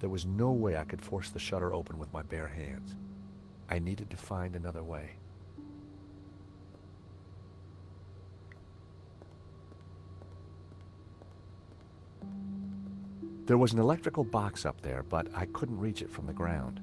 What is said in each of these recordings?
There was no way I could force the shutter open with my bare hands. I needed to find another way. There was an electrical box up there, but I couldn't reach it from the ground.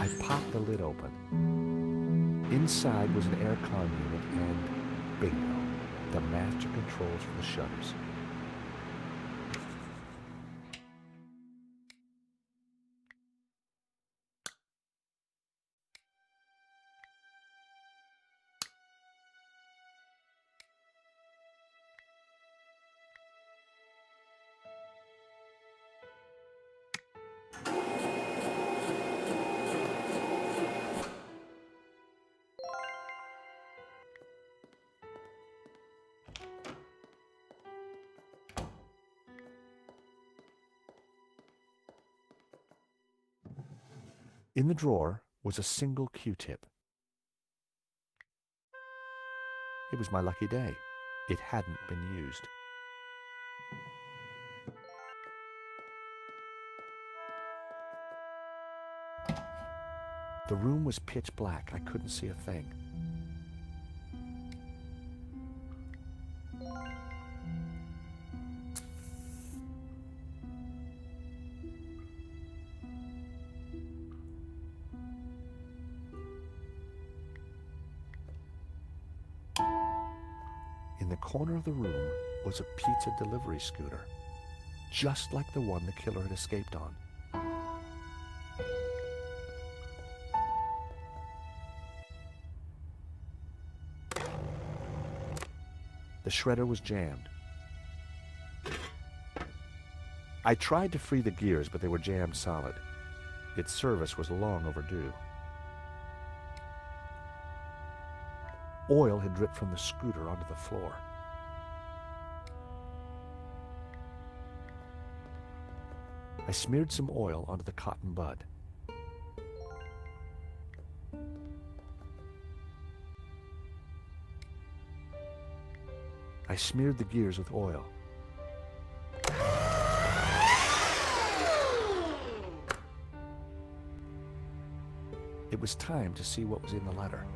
I popped the lid open. Inside was an aircon unit and bingo, the master controls for the shutters. In the drawer was a single Q-tip. It was my lucky day. It hadn't been used. The room was pitch black. I couldn't see a thing. In the corner of the room was a pizza delivery scooter, just like the one the killer had escaped on. The shredder was jammed. I tried to free the gears, but they were jammed solid. Its service was long overdue. Oil had dripped from the scooter onto the floor. I smeared some oil onto the cotton bud. I smeared the gears with oil. It was time to see what was in the letter.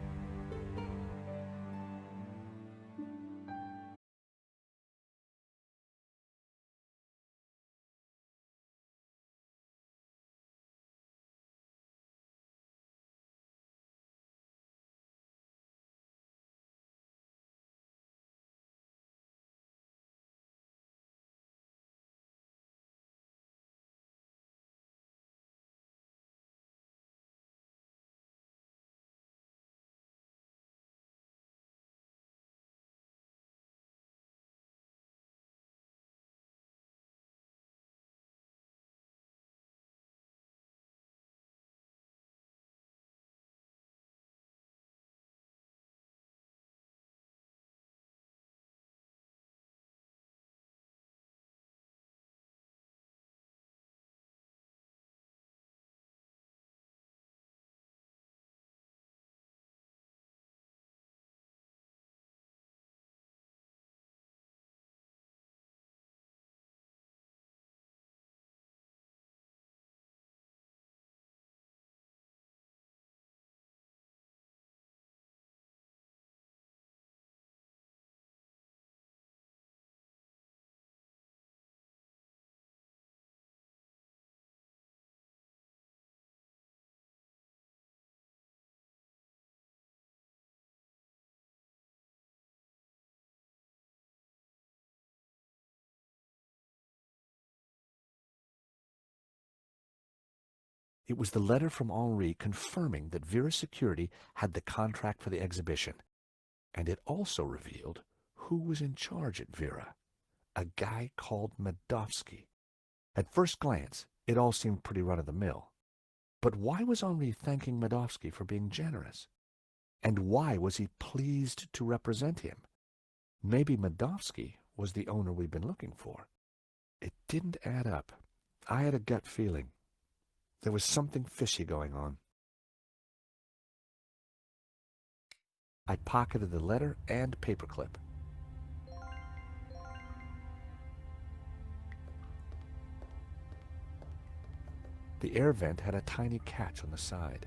It was the letter from Henri confirming that Vera Security had the contract for the exhibition. And it also revealed who was in charge at Vera, a guy called Medovsky. At first glance, it all seemed pretty run-of-the-mill. But why was Henri thanking Medovsky for being generous? And why was he pleased to represent him? Maybe Medovsky was the owner we'd been looking for. It didn't add up. I had a gut feeling. There was something fishy going on. I pocketed the letter and paperclip. The air vent had a tiny catch on the side.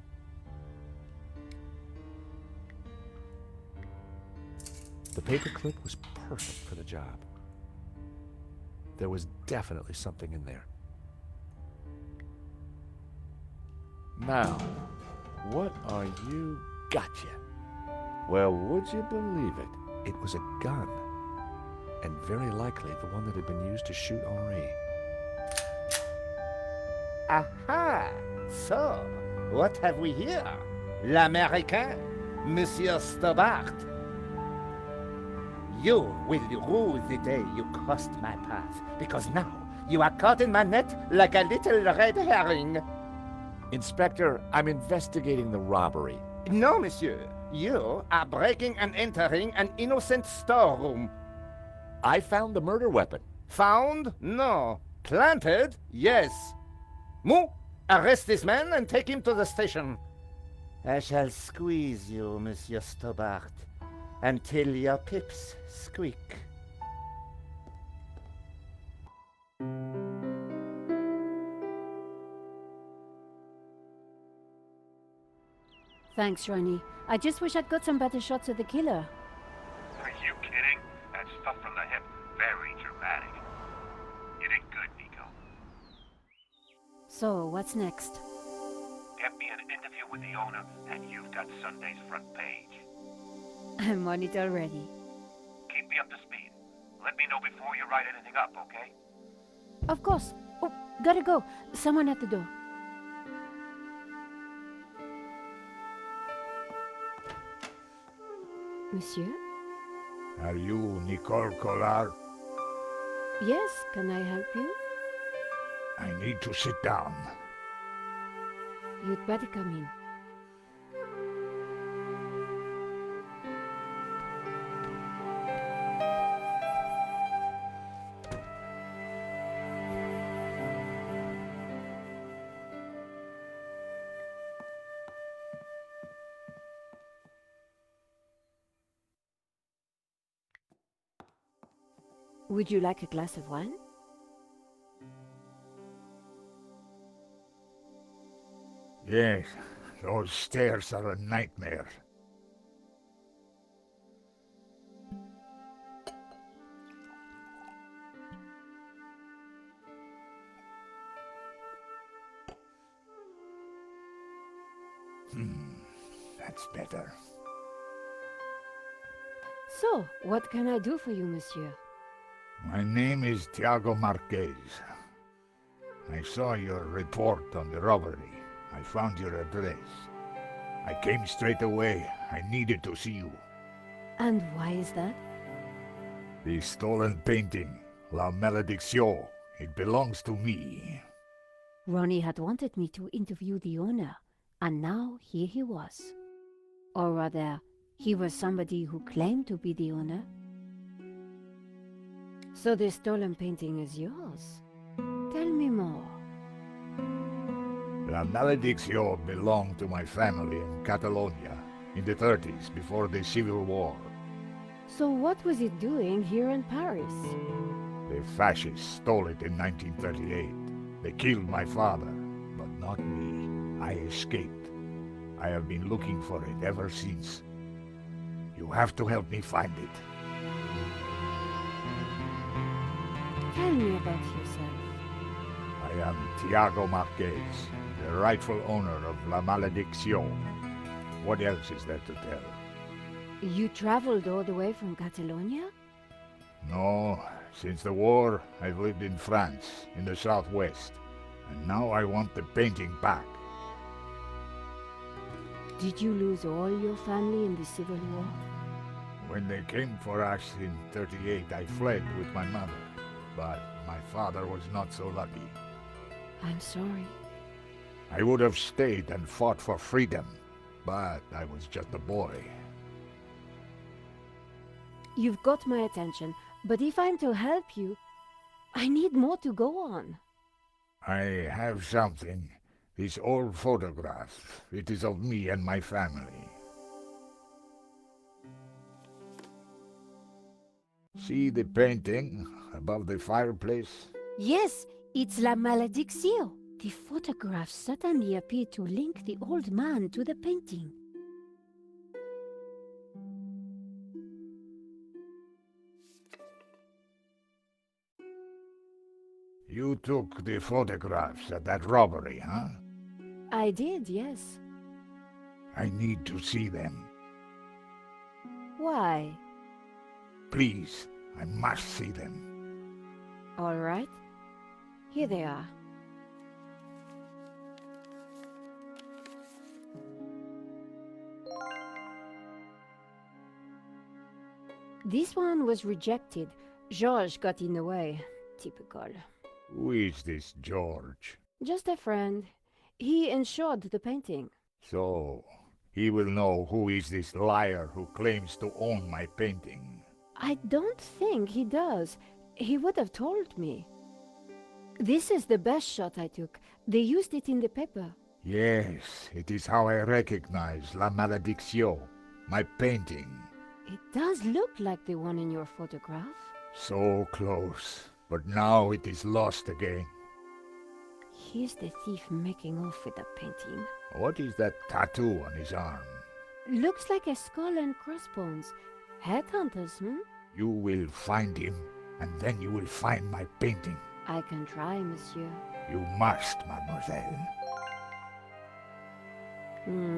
The paperclip was perfect for the job. There was definitely something in there. Now, what are you? Gotcha. Well, would you believe it? It was a gun, and very likely the one that had been used to shoot Henri. Aha! So, what have we here? L'Américain, Monsieur Stobart. You will rue the day you crossed my path, because now you are caught in my net like a little red herring. Inspector, I'm investigating the robbery. No, monsieur. You are breaking and entering an innocent storeroom. I found the murder weapon. Found? No. Planted? Yes. Mou, arrest this man and take him to the station. I shall squeeze you, Monsieur Stobart, until your pips squeak. Thanks, Ronnie. I just wish I'd got some better shots of the killer. Are you kidding? That stuff from the hip, very dramatic. You did good, Nico. So, what's next? Get me an interview with the owner, and you've got Sunday's front page. I'm on it already. Keep me up to speed. Let me know before you write anything up, okay? Of course. Oh, gotta go. Someone at the door. Monsieur? Are you Nicole Collard? Yes, can I help you? I need to sit down. You'd better come in. Would you like a glass of wine? Yes, those stairs are a nightmare. That's better. So, what can I do for you, monsieur? My name is Tiago Marquez. I saw your report on the robbery. I found your address. I came straight away. I needed to see you. And why is that? The stolen painting, La Malédiction, it belongs to me. Ronnie had wanted me to interview the owner, and now here he was. Or rather, he was somebody who claimed to be the owner. So the stolen painting is yours. Tell me more. La Malédiction belonged to my family in Catalonia in the 30s, before the Civil War. So what was it doing here in Paris? The fascists stole it in 1938. They killed my father, but not me. I escaped. I have been looking for it ever since. You have to help me find it. Tell me about yourself. I am Tiago Marquez, the rightful owner of La Malédiction. What else is there to tell? You traveled all the way from Catalonia? No, since the war, I've lived in France, in the southwest. And now I want the painting back. Did you lose all your family in the Civil War? When they came for us in 38, I fled with my mother. But my father was not so lucky. I'm sorry. I would have stayed and fought for freedom, but I was just a boy. You've got my attention, but if I'm to help you, I need more to go on. I have something. This old photograph. It is of me and my family. See the painting above the fireplace? Yes, it's La Malédiction. The photograph suddenly appeared to link the old man to the painting. You took the photographs at that robbery, huh? I did, yes. I need to see them. Why? Please, I must see them. All right. Here they are. This one was rejected. Georges got in the way. Typical. Who is this George? Just a friend. He insured the painting. So, he will know who is this liar who claims to own my painting. I don't think he does. He would have told me. This is the best shot I took. They used it in the paper. Yes, it is how I recognize La Malédiction, my painting. It does look like the one in your photograph. So close, but now it is lost again. Here's the thief making off with the painting. What is that tattoo on his arm? Looks like a skull and crossbones. Headhunters, You will find him, and then you will find my painting. I can try, monsieur. You must, mademoiselle.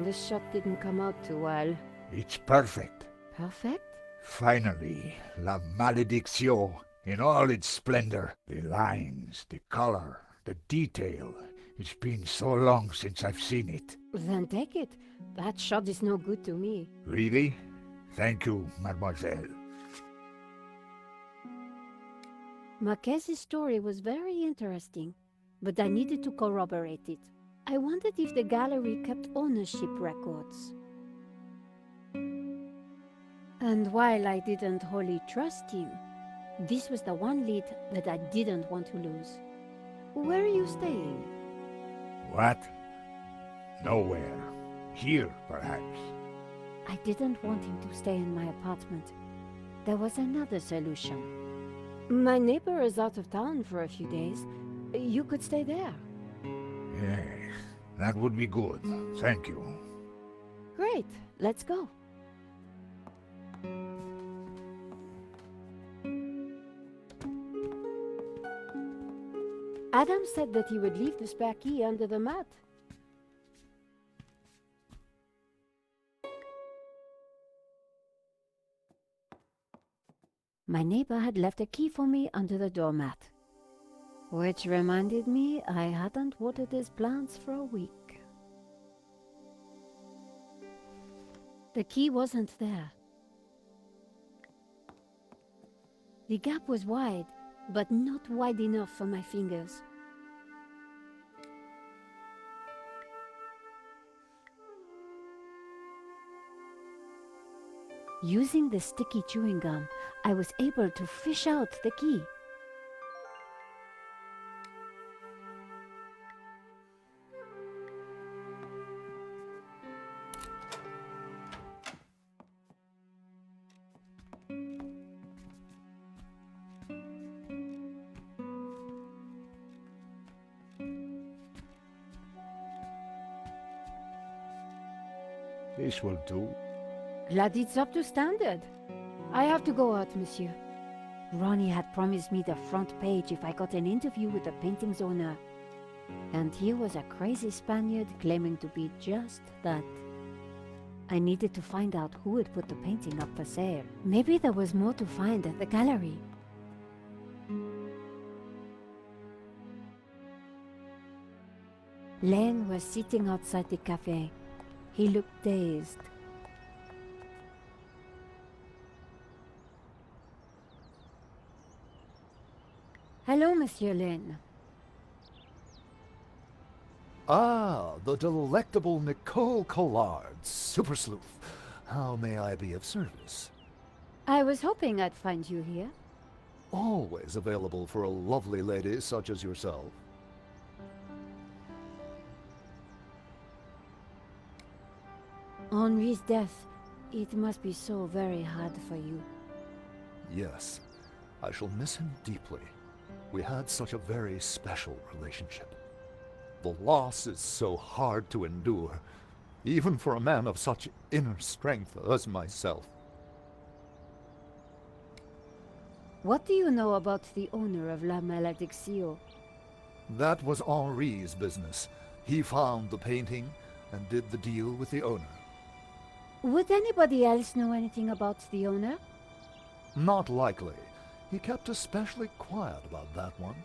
This shot didn't come out too well. It's perfect. Perfect? Finally, La Malédiction in all its splendor. The lines, the color, the detail. It's been so long since I've seen it. Then take it. That shot is no good to me. Really? Thank you, mademoiselle. Marquez's story was very interesting, but I needed to corroborate it. I wondered if the gallery kept ownership records. And while I didn't wholly trust him, this was the one lead that I didn't want to lose. Where are you staying? What? Nowhere. Here, perhaps. I didn't want him to stay in my apartment. There was another solution. My neighbor is out of town for a few days. You could stay there. Yes, that would be good. Thank you. Great, let's go. Adam said that he would leave the spare key under the mat. My neighbor had left a key for me under the doormat. Which reminded me I hadn't watered his plants for a week. The key wasn't there. The gap was wide, but not wide enough for my fingers. Using the sticky chewing gum, I was able to fish out the key. This will do. Glad it's up to standard. I have to go out, monsieur. Ronnie had promised me the front page if I got an interview with the painting's owner. And here was a crazy Spaniard claiming to be just that. I needed to find out who had put the painting up for sale. Maybe there was more to find at the gallery. Len was sitting outside the cafe. He looked dazed. Hello, Monsieur Lane. Ah, the delectable Nico Collard, super sleuth. How may I be of service? I was hoping I'd find you here. Always available for a lovely lady such as yourself. Henri's death, it must be so very hard for you. Yes, I shall miss him deeply. We had such a very special relationship. The loss is so hard to endure, even for a man of such inner strength as myself. What do you know about the owner of La Malédiction? That was Henri's business. He found the painting and did the deal with the owner. Would anybody else know anything about the owner? Not likely. He kept especially quiet about that one.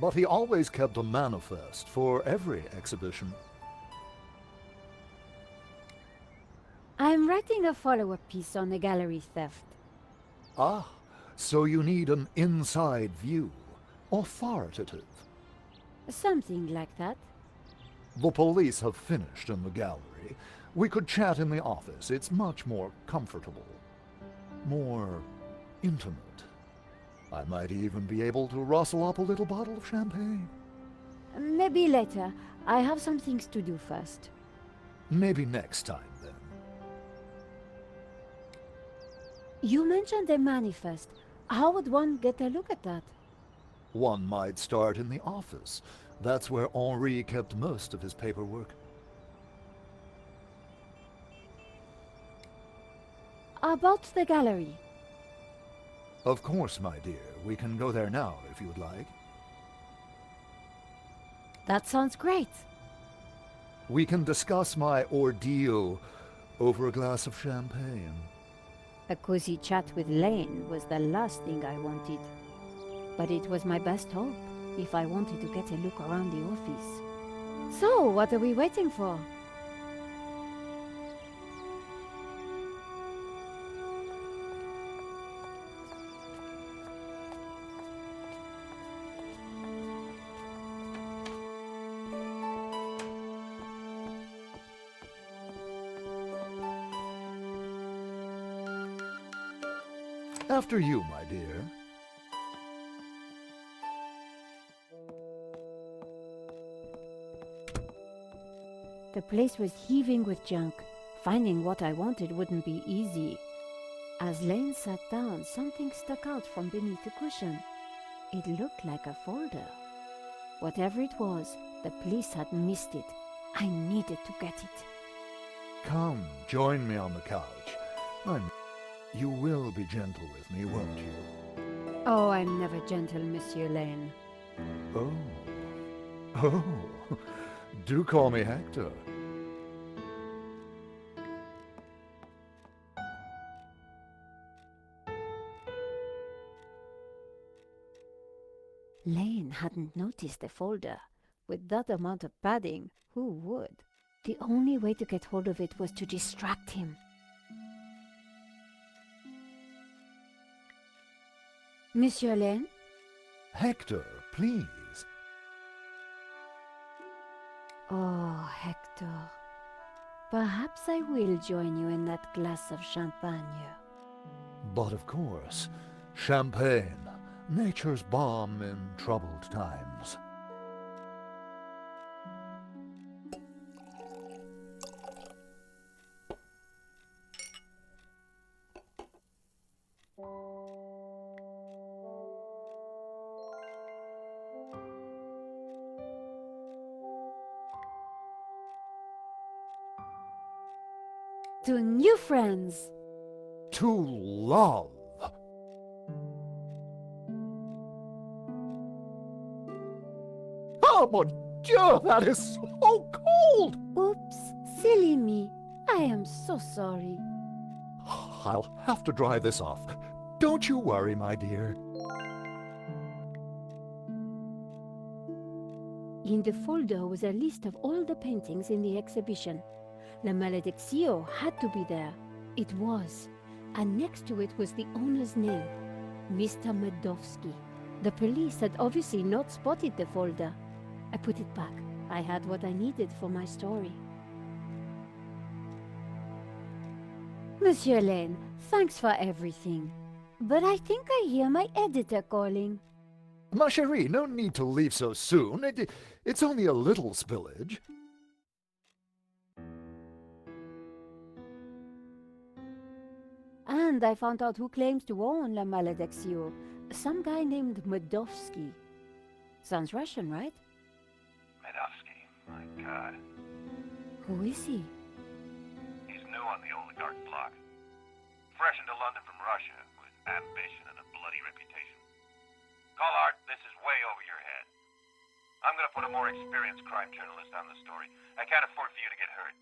But he always kept a manifest for every exhibition. I'm writing a follow-up piece on the gallery theft. Ah, so you need an inside view. Authoritative. Something like that. The police have finished in the gallery. We could chat in the office. It's much more comfortable. More intimate. I might even be able to rustle up a little bottle of champagne. Maybe later. I have some things to do first. Maybe next time, then. You mentioned a manifest. How would one get a look at that? One might start in the office. That's where Henri kept most of his paperwork. About the gallery. Of course, my dear. We can go there now, if you would like. That sounds great. We can discuss my ordeal over a glass of champagne. A cozy chat with Lane was the last thing I wanted. But it was my best hope if I wanted to get a look around the office. So, what are we waiting for? After you, my dear. The place was heaving with junk. Finding what I wanted wouldn't be easy. As Lane sat down, something stuck out from beneath the cushion. It looked like a folder. Whatever it was, the police had missed it. I needed to get it. Come, join me on the couch. You will be gentle with me, won't you? Oh, I'm never gentle, Monsieur Lane. Oh. Oh. Do call me Hector. Lane hadn't noticed the folder. With that amount of padding, who would? The only way to get hold of it was to distract him. Monsieur Lane? Hector, please. Oh, Hector. Perhaps I will join you in that glass of champagne. But of course, champagne, nature's balm in troubled times. To new friends! To love! Oh, mon Dieu, that is so cold! Oops, silly me. I am so sorry. I'll have to dry this off. Don't you worry, my dear. In the folder was a list of all the paintings in the exhibition. La Malédiction had to be there. It was. And next to it was the owner's name, Mr. Medovsky. The police had obviously not spotted the folder. I put it back. I had what I needed for my story. Monsieur Lane, thanks for everything. But I think I hear my editor calling. Ma chérie, no need to leave so soon. It's only a little spillage. And I found out who claims to own La Malédiction. Some guy named Medovsky. Sounds Russian, right? Medovsky, my God. Who is he? He's new on the oligarch block. Fresh into London from Russia, with ambition and a bloody reputation. Call Art, this is way over your head. I'm gonna put a more experienced crime journalist on the story. I can't afford for you to get hurt.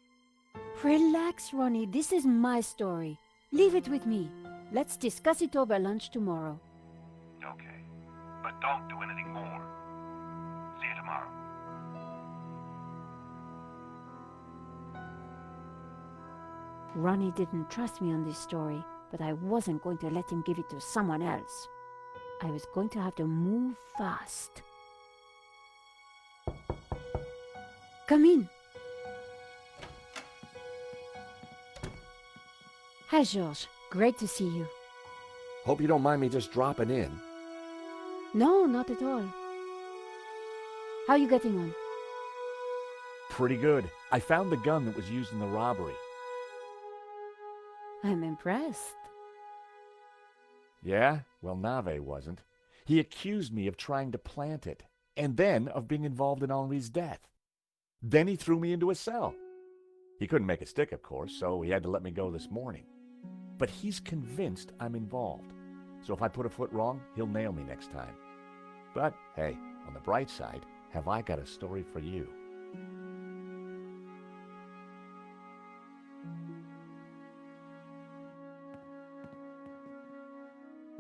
Relax, Ronnie. This is my story. Leave it with me. Let's discuss it over lunch tomorrow. Okay. But don't do anything more. See you tomorrow. Ronnie didn't trust me on this story, but I wasn't going to let him give it to someone else. I was going to have to move fast. Come in. Hi, Georges. Great to see you. Hope you don't mind me just dropping in. No, not at all. How are you getting on? Pretty good. I found the gun that was used in the robbery. I'm impressed. Yeah? Well, Nave wasn't. He accused me of trying to plant it, and then of being involved in Henri's death. Then he threw me into a cell. He couldn't make a stick, of course, so he had to let me go this morning. But he's convinced I'm involved. So if I put a foot wrong, he'll nail me next time. But, hey, on the bright side, have I got a story for you?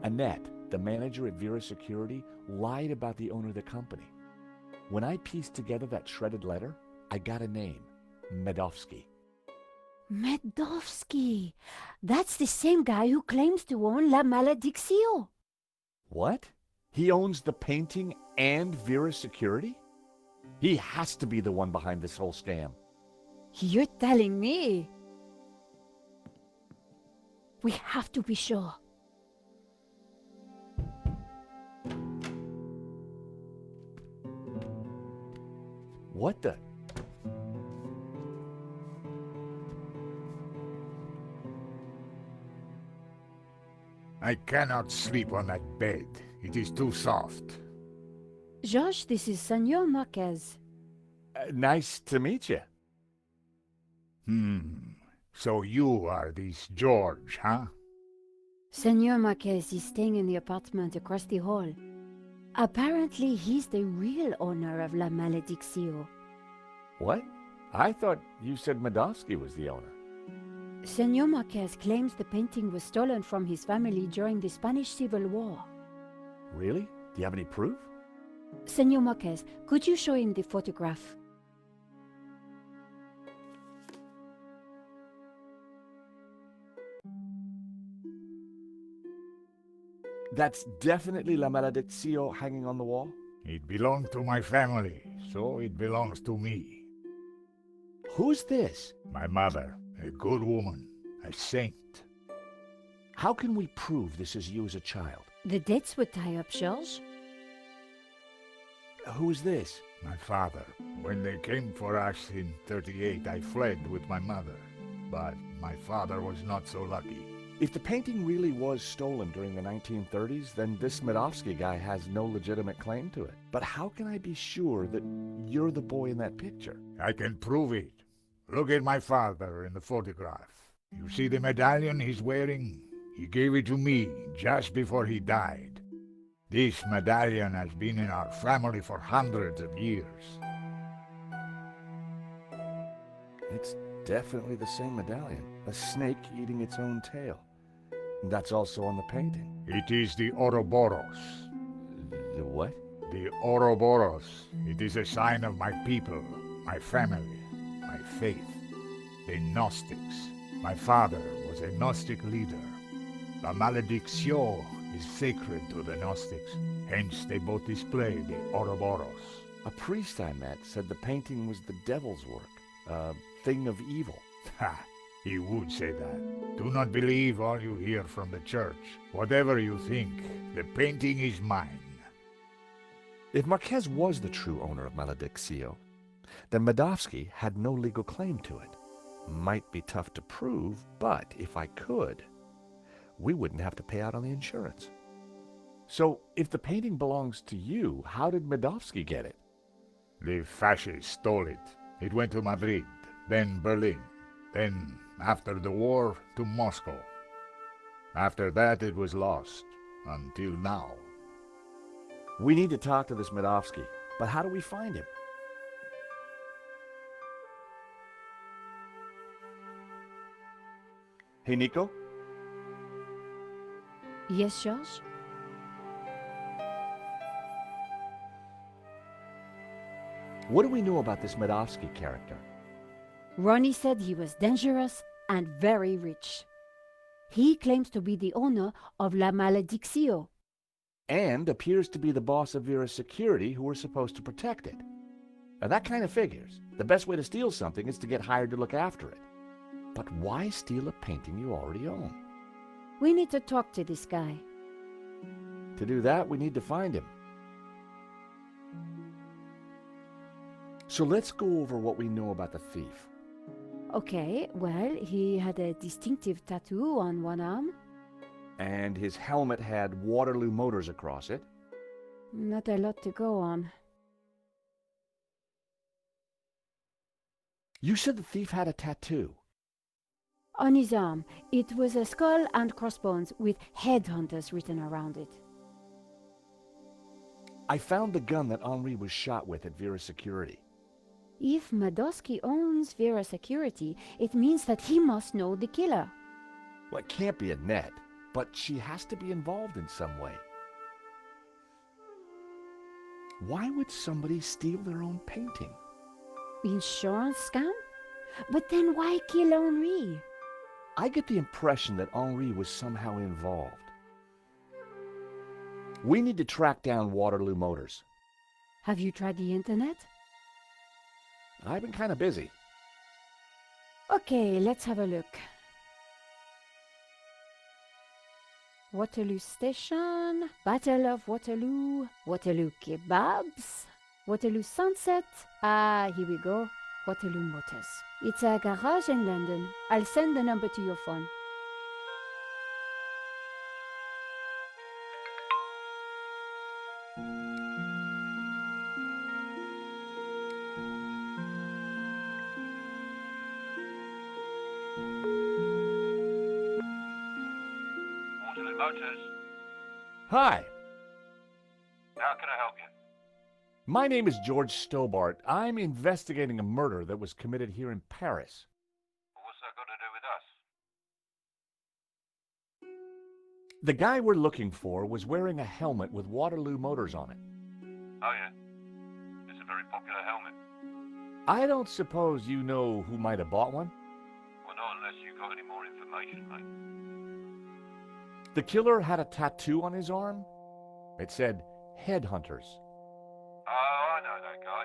Annette, the manager at Vera Security, lied about the owner of the company. When I pieced together that shredded letter, I got a name, Medovsky. Medovsky! That's the same guy who claims to own La Malédiction. What? He owns the painting and Vera Security? He has to be the one behind this whole scam. You're telling me? We have to be sure. What the? I cannot sleep on that bed. It is too soft. Georges, this is Senor Marquez. Nice to meet you. So you are this George, huh? Senor Marquez is staying in the apartment across the hall. Apparently, he's the real owner of La Malédiction. What? I thought you said Medovsky was the owner. Senor Marquez claims the painting was stolen from his family during the Spanish Civil War. Really? Do you have any proof? Senor Marquez, could you show him the photograph? That's definitely La Malédiction hanging on the wall? It belonged to my family, so it belongs to me. Who's this? My mother, a good woman, a saint. How can we prove this is you as a child? The dates would tie up, Georges. Who is this? My father. When they came for us in 38, I fled with my mother. But my father was not so lucky. If the painting really was stolen during the 1930s, then this Medovsky guy has no legitimate claim to it. But how can I be sure that you're the boy in that picture? I can prove it. Look at my father in the photograph. You see the medallion he's wearing? He gave it to me just before he died. This medallion has been in our family for hundreds of years. It's definitely the same medallion. A snake eating its own tail. That's also on the painting. It is the Ouroboros. The what? The Ouroboros. It is a sign of my people, my family, my faith. The Gnostics. My father was a Gnostic leader. La Malédiction is sacred to the Gnostics. Hence they both display the Ouroboros. A priest I met said the painting was the devil's work, a thing of evil. Ha! He would say that. Do not believe all you hear from the church. Whatever you think, the painting is mine. If Marquez was the true owner of Malediccio, then Medovsky had no legal claim to it. Might be tough to prove, but if I could, we wouldn't have to pay out on the insurance. So, if the painting belongs to you, how did Medovsky get it? The fascists stole it. It went to Madrid, then Berlin, then, after the war, to Moscow. After that, it was lost, until now. We need to talk to this Medovsky, but how do we find him? Hey, Nikko? Yes, George? What do we know about this Medovsky character? Ronnie said he was dangerous and very rich. He claims to be the owner of La Malediccio. And appears to be the boss of Vera Security, who were supposed to protect it. Now that kind of figures. The best way to steal something is to get hired to look after it. But why steal a painting you already own? We need to talk to this guy. To do that, we need to find him. So let's go over what we know about the thief. Okay, well, he had a distinctive tattoo on one arm. And his helmet had Waterloo Motors across it. Not a lot to go on. You said the thief had a tattoo. On his arm, it was a skull and crossbones with headhunters written around it. I found the gun that Henri was shot with at Vera Security. If Medovsky owns Vera Security, it means that he must know the killer. Well, it can't be Annette, but she has to be involved in some way. Why would somebody steal their own painting? Insurance scam? But then why kill Henri? I get the impression that Henri was somehow involved. We need to track down Waterloo Motors. Have you tried the internet? I've been kind of busy. Okay, let's have a look. Waterloo Station, Battle of Waterloo, Waterloo Kebabs, Waterloo Sunset. Ah, here we go. Waterloo Motors. It's a garage in London. I'll send the number to your phone. Waterloo Motors. Hi, How can I help you? my name is George Stobart. I'm investigating a murder that was committed here in Paris. Well, what's that got to do with us? The guy we're looking for was wearing a helmet with Waterloo Motors on it. Oh, yeah. It's a very popular helmet. I don't suppose you know who might have bought one? Well, not unless you've got any more information, mate. The killer had a tattoo on his arm. It said, Headhunters. Oh, I know that guy.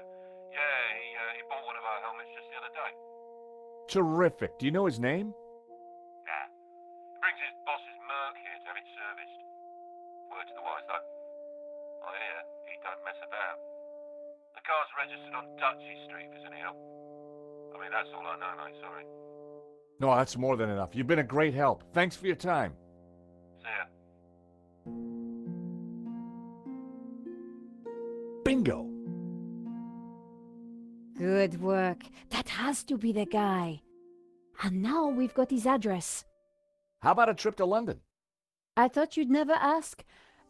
Yeah, he bought one of our helmets just the other day. Terrific. Do you know his name? Nah. He brings his boss's Merc here to have it serviced. Word to the wise, though. I hear he don't mess about. The car's registered on Dutchy Street, if there's any help. I mean, that's all I know, mate, sorry. No, that's more than enough. You've been a great help. Thanks for your time. See ya. Bingo! Good work. That has to be the guy. And now we've got his address. How about a trip to London? I thought you'd never ask.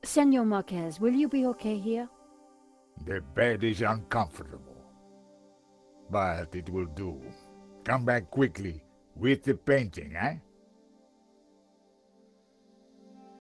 Senor Marquez, will you be okay here? The bed is uncomfortable. But it will do. Come back quickly with the painting, eh?